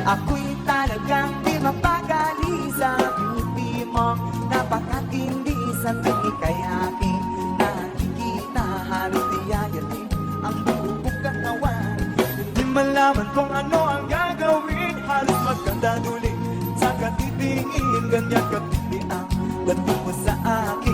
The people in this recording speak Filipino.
Ako'y talagang di mapakali sa beauty mo. Napakatindi sa tuwi kay aking nakikita. Halos tiyayatin ang buong katawan. Hindi malaman kung ano ang gagawin. Halos magkanda ulit sa katitingin. Ganyan katindi ang dating mo sa akin.